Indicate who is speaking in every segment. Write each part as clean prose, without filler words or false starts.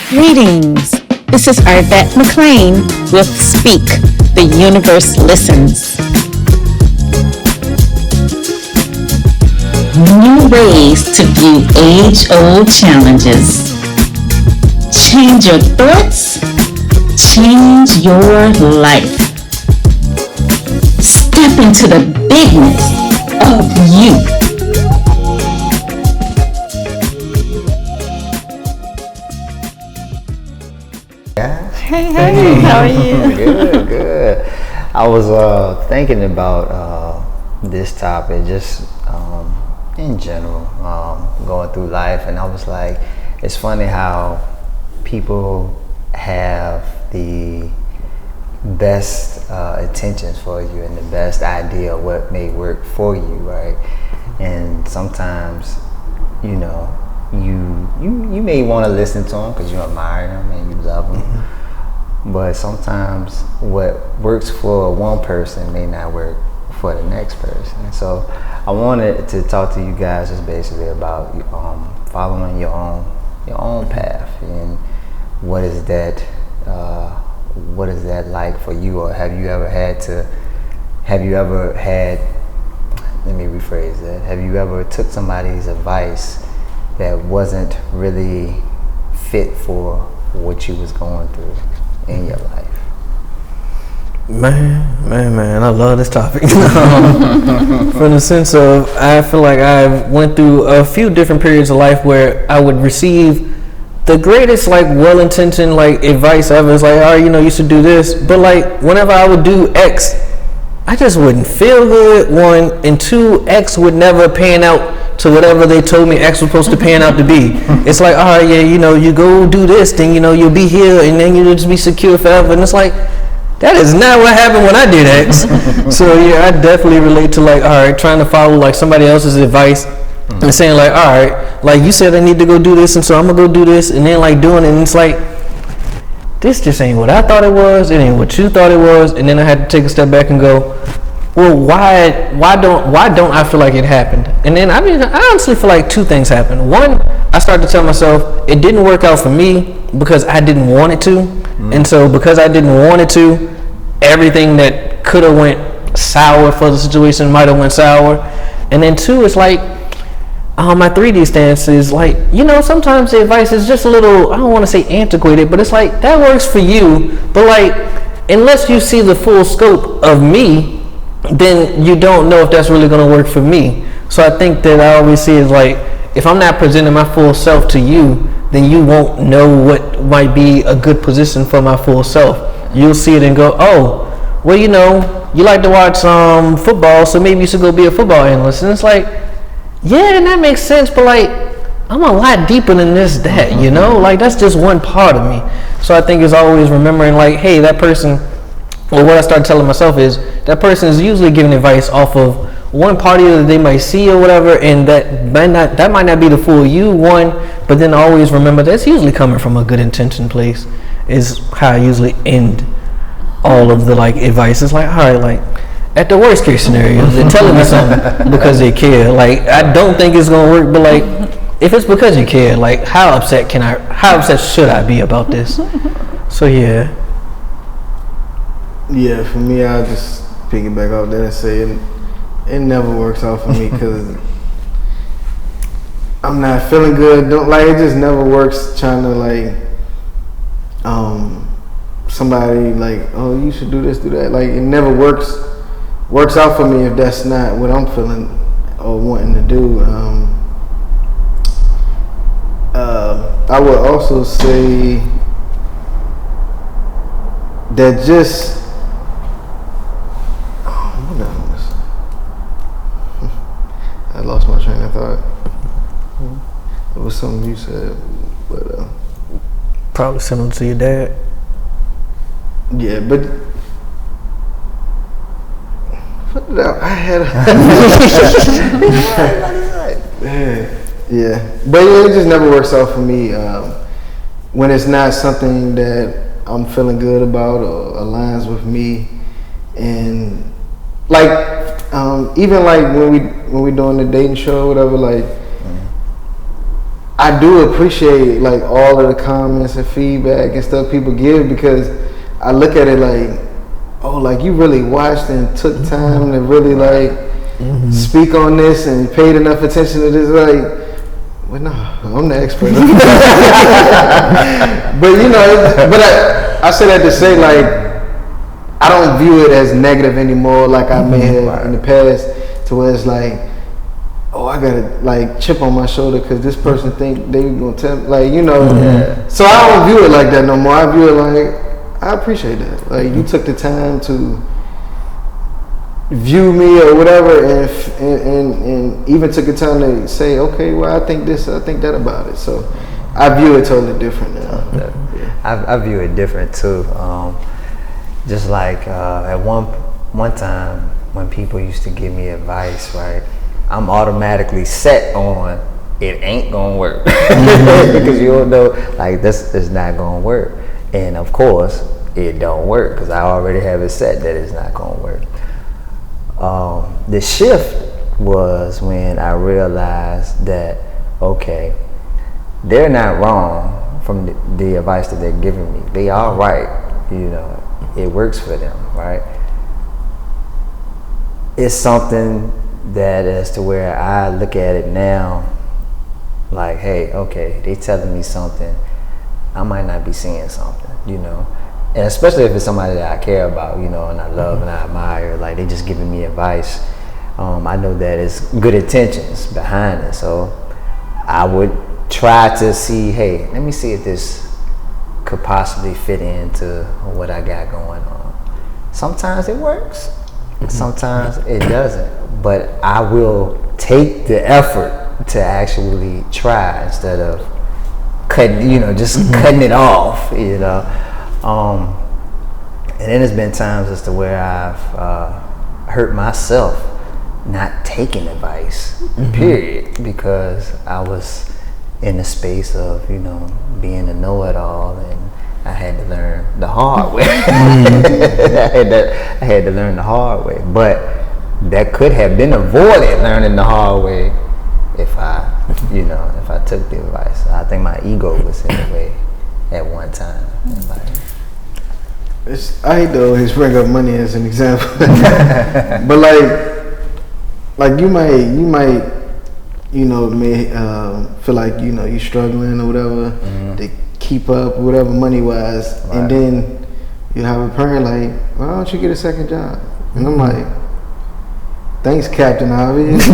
Speaker 1: Greetings. This is Arvette McLean with Speak, the Universe Listens. New ways to view age-old challenges. Change your thoughts, change your life. Step into the bigness of you. Hey, how are you?
Speaker 2: Good. I was thinking about this topic just in general, going through life, and I was like, it's funny how people have the best intentions for you and the best idea of what may work for you, right? And sometimes, you know, you may want to listen to them because you admire them and you love them. Mm-hmm. But sometimes what works for one person may not work for the next person. And so I wanted to talk to you guys just basically about following your own path, and what is that like for you, or have you ever had, let me rephrase that, have you ever took somebody's advice that wasn't really fit for what you was going through in your life?
Speaker 3: Man, I love this topic. From the sense of, I feel like I went through a few different periods of life where I would receive the greatest, like, well-intentioned, like, advice ever. It's like, oh, you should do this. But, like, whenever I would do X, I just wouldn't feel good, one, and two, X would never pan out to whatever they told me X was supposed to pan out to be. It's like, all right, yeah, you go do this thing, you'll be here, and then you'll just be secure forever. And it's like, that is not what happened when I did X. So yeah, I definitely relate to, like, all right, trying to follow, like, somebody else's advice and saying, like, all right, like, you said I need to go do this, and so I'm gonna go do this, and then, like, doing it, and it's like, this just ain't what I thought it was, it ain't what you thought it was. And then I had to take a step back and go, well, why don't I feel like it happened? And then I honestly feel like two things happened. One, I started to tell myself it didn't work out for me because I didn't want it to. And so because I didn't want it to, everything that could have went sour for the situation might have went sour. And then two, it's like, my 3D stance is like, sometimes the advice is just a little, I don't want to say antiquated, but it's like, that works for you, but like, unless you see the full scope of me, then you don't know if that's really going to work for me. So I think that I always see is like, if I'm not presenting my full self to you, then you won't know what might be a good position for my full self. You'll see it and go, oh, well, you like to watch football, so maybe you should go be a football analyst. And it's like, yeah, and that makes sense, but like, I'm a lot deeper than that, like, that's just one part of me. So I think it's always remembering, like, hey, that person, or what I started telling myself is, that person is usually giving advice off of one party that they might see or whatever, and that might not be the full you, one, but then always remember that's usually coming from a good intention place, is how I usually end all of the, like, advice. It's like, all right, like, at the worst case scenario, they're telling me something because they care. Like, I don't think it's gonna work, but like, if it's because you care, like, how upset should I be about this? So yeah.
Speaker 4: Yeah, for me, I'll just piggyback off that and say it never works out for me because I'm not feeling good. It just never works trying to, like, somebody like, oh, you should do this, do that. Like, it never works out for me if that's not what I'm feeling or wanting to do. I would also say that just I lost my train of thought. It was something you said, but
Speaker 3: probably similar to your dad.
Speaker 4: Yeah, but what did I had? Yeah, but yeah, it just never works out for me when it's not something that I'm feeling good about or aligns with me, and like even like when we doing the dating show or whatever, like I do appreciate like all of the comments and feedback and stuff people give, because I look at it like, oh, like you really watched and took time to really like speak on this and paid enough attention to this. Like, well, no, I'm the expert. But you know, but I say that to say like, I don't view it as negative anymore like I may have in the past, to where it's like, oh, I gotta like chip on my shoulder because this person think they gonna tell me, like, you know. So I don't view it like that no more. I view it like, I appreciate that. Like you took the time to view me or whatever, and even took the time to say, okay, well, I think this, I think that about it. So I view it totally different now.
Speaker 2: I view it different too. Just like at one time when people used to give me advice, right? I'm automatically set on it ain't gonna work because you don't know, like, this is not gonna work, and of course it don't work because I already have it set that it's not gonna work. The shift was when I realized that, okay, they're not wrong from the advice that they're giving me. They are right, you know, it works for them, right? It's something that as to where I look at it now, like, hey, okay, they telling me something, I might not be seeing something, you know, and especially if it's somebody that I care about, you know, and I love and I admire, like they just giving me advice. I know that it's good intentions behind it, so I would try to see, hey, let me see if this could possibly fit into what I got going on. Sometimes it works, sometimes it doesn't, but I will take the effort to actually try instead of cutting, you know, just cutting it off, you know. And then there's been times as to where I've hurt myself not taking advice, period, because I was in the space of, you know, being a know-it-all, and I had to learn the hard way. I had to learn the hard way, but that could have been avoided, learning the hard way, if I took the advice. I think my ego was in the way at one time in life.
Speaker 4: I hate to always bring up money as an example, but like you might, you know, may feel like, you know, you're struggling or whatever to keep up, whatever, money wise, and then you have a parent like, why don't you get a second job? And I'm like, thanks, Captain Obvious.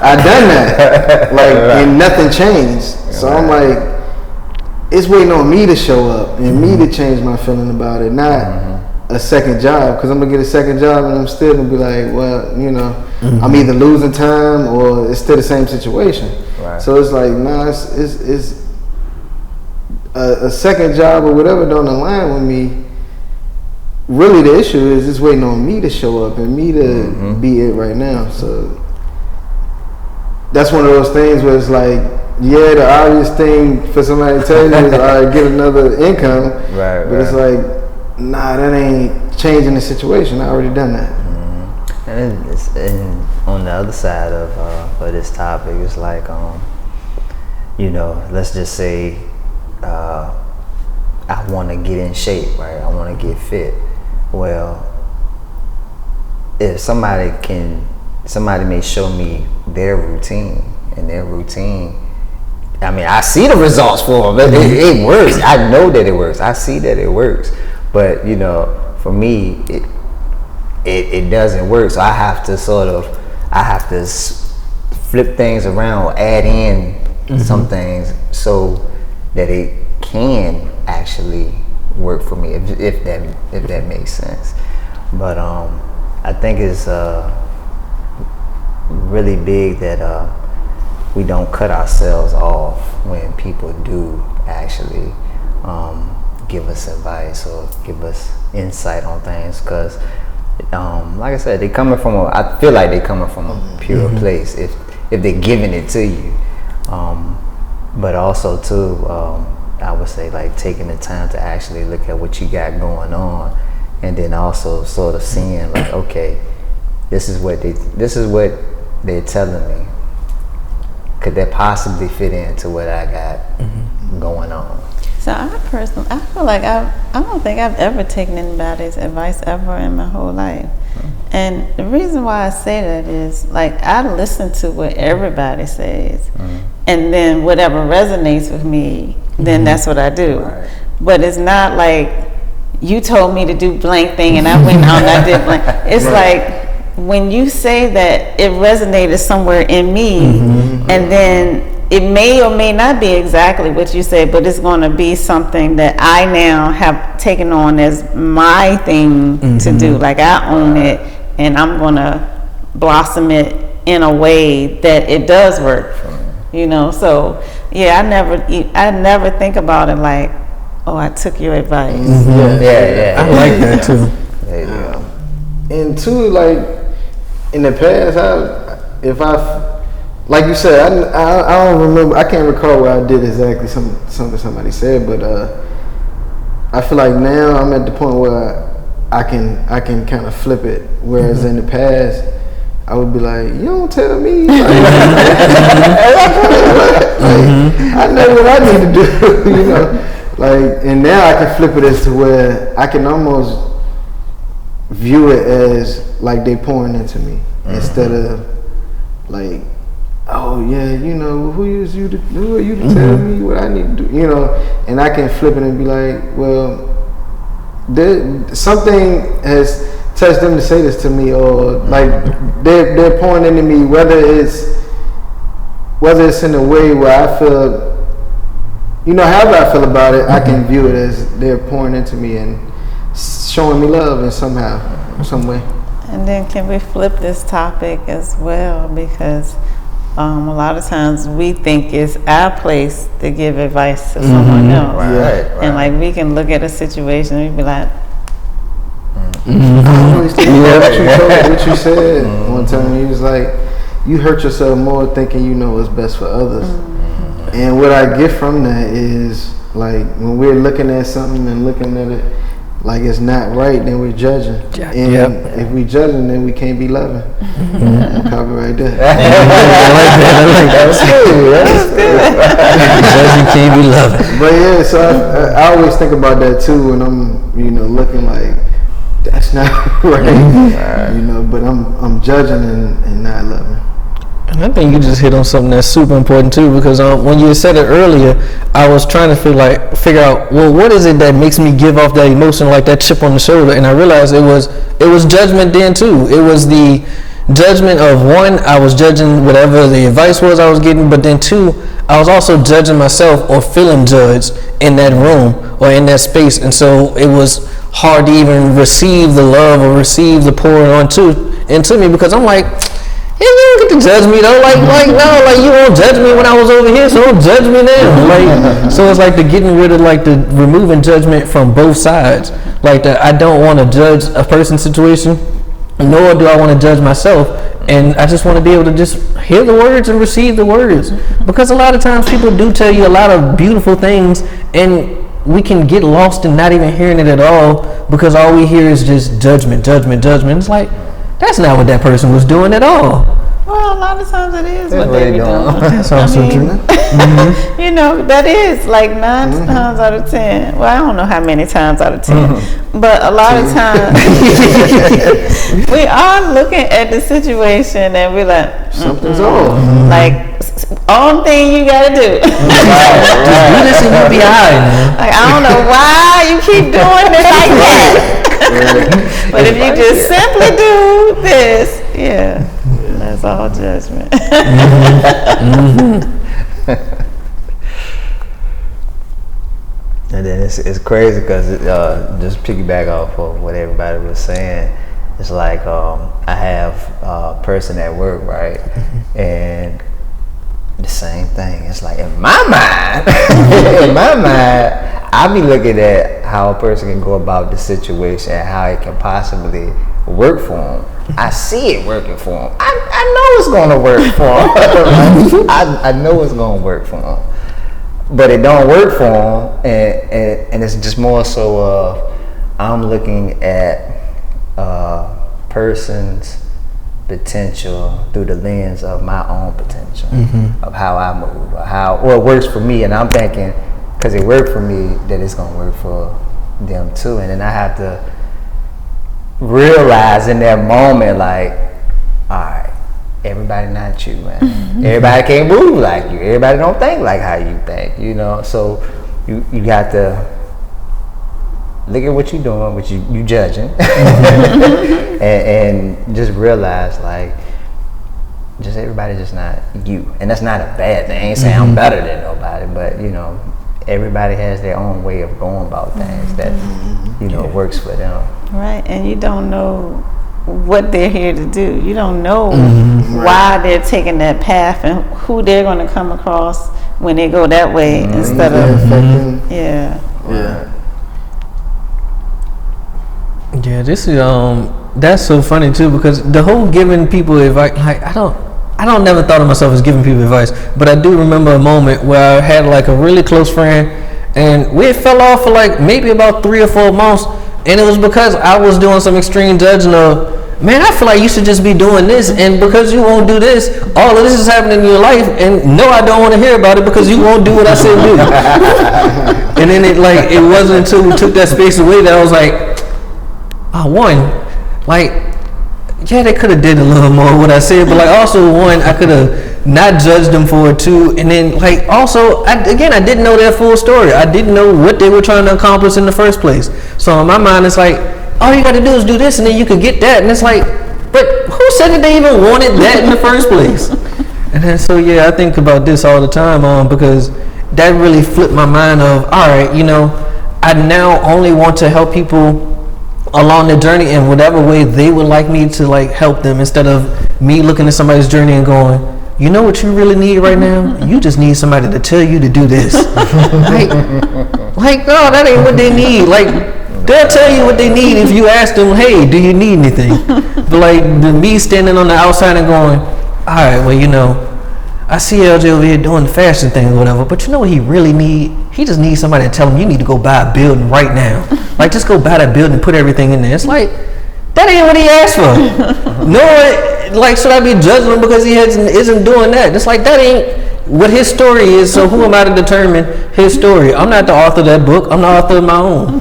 Speaker 4: I done that, like, and nothing changed. So I'm like, it's waiting on me to show up and me to change my feeling about it, not a second job, because I'm gonna get a second job and I'm still gonna be like, well, you know, I'm either losing time or it's still the same situation. Right. So it's like, nah, it's a second job or whatever don't align with me. Really, the issue is it's waiting on me to show up and me to be it right now. So that's one of those things where it's like, yeah, the obvious thing for somebody to tell you is, all right, get another income. Right. But it's like, nah, that ain't changing the situation. I already done that.
Speaker 2: And on the other side of this topic, it's like, you know, let's just say I want to get in shape, right? I want to get fit. Well, if somebody may show me their routine, and their routine, I mean, I see the results for them. It works. I know that it works. I see that it works. But, you know, for me, it doesn't work. So I have to flip things around, add in some things so that it can actually work for me, if that makes sense. But I think it's really big that we don't cut ourselves off when people do actually give us advice or give us insight on things, because like I said, I feel like they're coming from a pure place if they're giving it to you, but also too, I would say, like, taking the time to actually look at what you got going on, and then also sort of seeing, like, okay, this is what they're telling me could that possibly fit into what I got going on?
Speaker 5: So I feel like I don't think I've ever taken anybody's advice ever in my whole life. And the reason why I say that is, like, I listen to what everybody says, and then whatever resonates with me, then that's what I do.
Speaker 2: Right.
Speaker 5: But it's not like you told me to do blank thing and I went out and I did blank. It's like when you say that it resonated somewhere in me, and then it may or may not be exactly what you say, but it's going to be something that I now have taken on as my thing to do. Like, I own it, and I'm going to blossom it in a way that it does work. You know, so yeah, I never think about it like, oh, I took your advice.
Speaker 2: Yeah.
Speaker 3: I like that too.
Speaker 2: There you go.
Speaker 4: And two, like in the past, like you said, I don't remember. I can't recall what I did exactly. Something somebody said, but I feel like now I'm at the point where I can kind of flip it. Whereas in the past, I would be like, you don't tell me. Like, I know what I need to do. You know, like, and now I can flip it as to where I can almost view it as like they pouring into me instead of like, oh yeah, you know, who are you to tell me what I need to do, you know? And I can flip it and be like, well, something has touched them to say this to me, or like they're pouring into me, whether it's in a way where I feel, you know, however I feel about it, I can view it as they're pouring into me and showing me love in some way.
Speaker 5: And then can we flip this topic as well, because a lot of times we think it's our place to give advice to someone else.
Speaker 2: Right.
Speaker 5: And like we can look at a situation and be like,
Speaker 4: I always think about what you said one time. He was like, you hurt yourself more thinking you know what's best for others. And what I get from that is, like, when we're looking at something and looking at it like it's not right, then we're judging. And if we judging, then we can't be loving. Copyright that.
Speaker 3: Judging can't be loving.
Speaker 4: But yeah, so I always think about that too when I'm, you know, looking like that's not right. You know, but I'm judging and not loving.
Speaker 3: And I think you just hit on something that's super important too, because when you said it earlier, I was trying to figure out, well, what is it that makes me give off that emotion, like that chip on the shoulder? And I realized it was judgment then too. It was the judgment of, one, I was judging whatever the advice was I was getting, but then two, I was also judging myself or feeling judged in that room or in that space. And so it was hard to even receive the love or receive the pouring into me, because I'm like, yeah, you don't get to judge me though. Like no, like you won't judge me when I was over here, so don't judge me now. Like, so it's like the getting rid of, like, the removing judgment from both sides. Like, I don't want to judge a person's situation, nor do I want to judge myself. And I just want to be able to just hear the words and receive the words, because a lot of times people do tell you a lot of beautiful things, and we can get lost in not even hearing it at all, because all we hear is just judgment. It's like, that's not what that person was doing at all.
Speaker 5: well, a lot of times it is what they be doing.
Speaker 3: That's also true.
Speaker 5: You know, that is like 9 times out of 10. Well, I don't know how many times out of 10, but a lot of times we are looking at the situation and we're like,
Speaker 4: Something's off.
Speaker 5: like, only thing you gotta do.
Speaker 3: Just do this and you'll be alright, man.
Speaker 5: Like, I don't know why you keep doing it like that. But if you just simply do this, that's all judgment.
Speaker 2: And then it's crazy because just piggyback off of what everybody was saying. It's like I have a person at work, right? And the same thing. It's like in my mind, I be looking at how a person can go about the situation and how it can possibly work for them. I see it working for them. I know it's going to work for them. I know it's going to work for them. But it don't work for them, and it's just more so I'm looking at persons potential through the lens of my own potential, of how I move, or it works for me, and I'm thinking, because it worked for me, that it's gonna work for them too. And then I have to realize in that moment, like, all right, everybody not you, man. Everybody can't move like you. Everybody don't think like how you think, you know. So you got to look at what you're doing, what you judging, and just realize, like, just everybody just not you. And that's not a bad thing. I ain't saying I'm better than nobody, but, you know, everybody has their own way of going about things that, you know, works for them.
Speaker 5: Right, and you don't know what they're here to do. You don't know why they're taking that path and who they're going to come across when they go that way instead of
Speaker 4: Yeah.
Speaker 3: Yeah, this is that's so funny too, because the whole giving people advice, like I don't never thought of myself as giving people advice, but I do remember a moment where I had like a really close friend, and we fell off for like maybe about 3 or 4 months, and it was because I was doing some extreme judging of, man, I feel like you should just be doing this, and because you won't do this, all of this is happening in your life, and no, I don't want to hear about it because you won't do what I said do. And then it wasn't until we took that space away that I was like, yeah, they could have did a little more what I said, but like also I could have not judged them for it too, and then like also I didn't know their full story. I didn't know what they were trying to accomplish in the first place. So in my mind, it's like, all you got to do is do this, and then you could get that, and it's like, but who said that they even wanted that in the first place? And then so yeah, I think about this all the time, because that really flipped my mind of, all right, you know, I now only want to help people along their journey in whatever way they would like me to like help them, instead of me looking at somebody's journey and going, you know what you really need right now? You just need somebody to tell you to do this. like no, that ain't what they need. Like, they'll tell you what they need if you ask them, hey, do you need anything? But like me standing on the outside and going, all right, well, you know, I see LJ over here doing the fashion thing or whatever, but you know what he really need? He just needs somebody to tell him, you need to go buy a building right now. Like, just go buy that building and put everything in there. It's like, that ain't what he asked for. No, like, should I be judging him because he isn't doing that? It's like, that ain't what his story is, so who am I to determine his story? I'm not the author of that book. I'm the author of my own.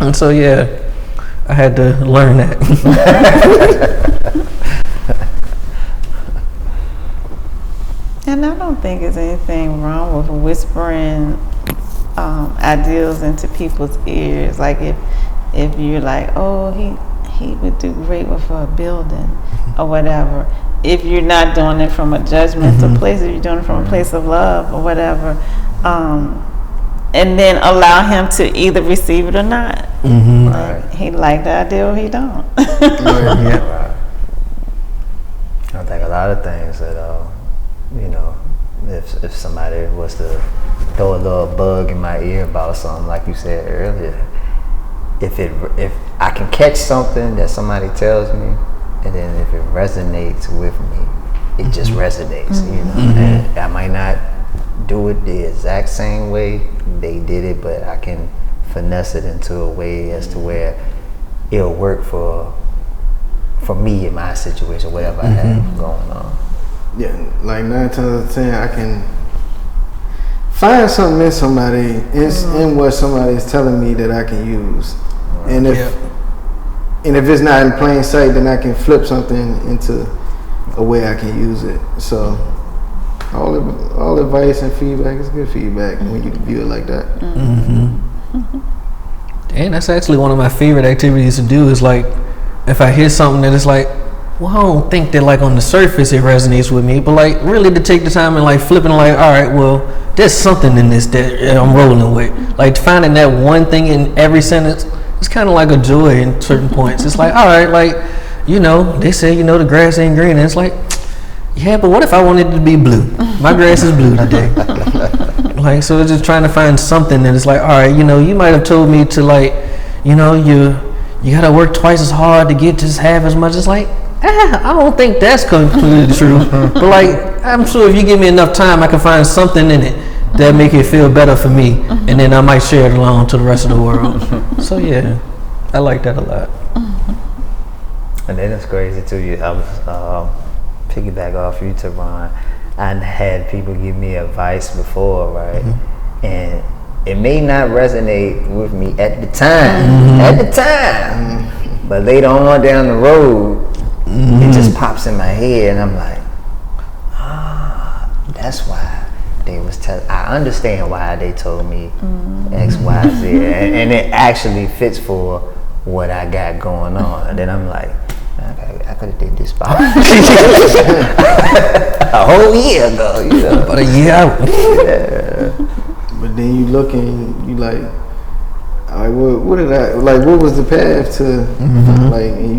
Speaker 3: And so, yeah, I had to learn that.
Speaker 5: And I don't think there's anything wrong with whispering ideals into people's ears. Like if you're like, oh, he would do great with a building or whatever. If you're not doing it from a judgmental place, if you're doing it from a place of love or whatever, and then allow him to either receive it or not. Like, he like the idea or he don't.
Speaker 2: Yeah. I think a lot of things that you know, if somebody was to throw a little bug in my ear about something, like you said earlier, if I can catch something that somebody tells me, and then if it resonates with me, it just resonates, you know. And I might not do it the exact same way they did it, but I can finesse it into a way as to where it'll work for me in my situation, whatever I have going on.
Speaker 4: Yeah, like 9 times out of 10, I can find something in somebody, in what somebody is telling me that I can use. And if it's not in plain sight, then I can flip something into a way I can use it. So all advice and feedback is good feedback when you view it like that.
Speaker 3: And that's actually one of my favorite activities to do, is like, if I hear something that is like, well, I don't think that like on the surface it resonates with me, but like really to take the time and like flipping, like, all right, well, there's something in this that I'm rolling with. Like finding that one thing in every sentence, it's kind of like a joy in certain points. It's like, all right, like, you know, they say, you know, the grass ain't green, and it's like, yeah, but what if I wanted it to be blue? My grass is blue today. Like, so it's just trying to find something that is like, all right, you know, you might have told me to like, you know, you gotta work twice as hard to get just half as much. It's like, I don't think that's completely true. But like, I'm sure if you give me enough time, I can find something in it that make it feel better for me, and then I might share it along to the rest of the world. So yeah, I like that a lot.
Speaker 2: And then it's crazy too. I was piggyback off you, Teron. I had people give me advice before, right? And it may not resonate with me at the time. But later on down the road, it just pops in my head, and I'm like, that's why they was I understand why they told me X, Y, Z, and it actually fits for what I got going on. And then I'm like, I could have did this about a whole year ago, you know.
Speaker 3: But a year out.
Speaker 4: But then you look and you like, all right, what did I like? What was the path to like? And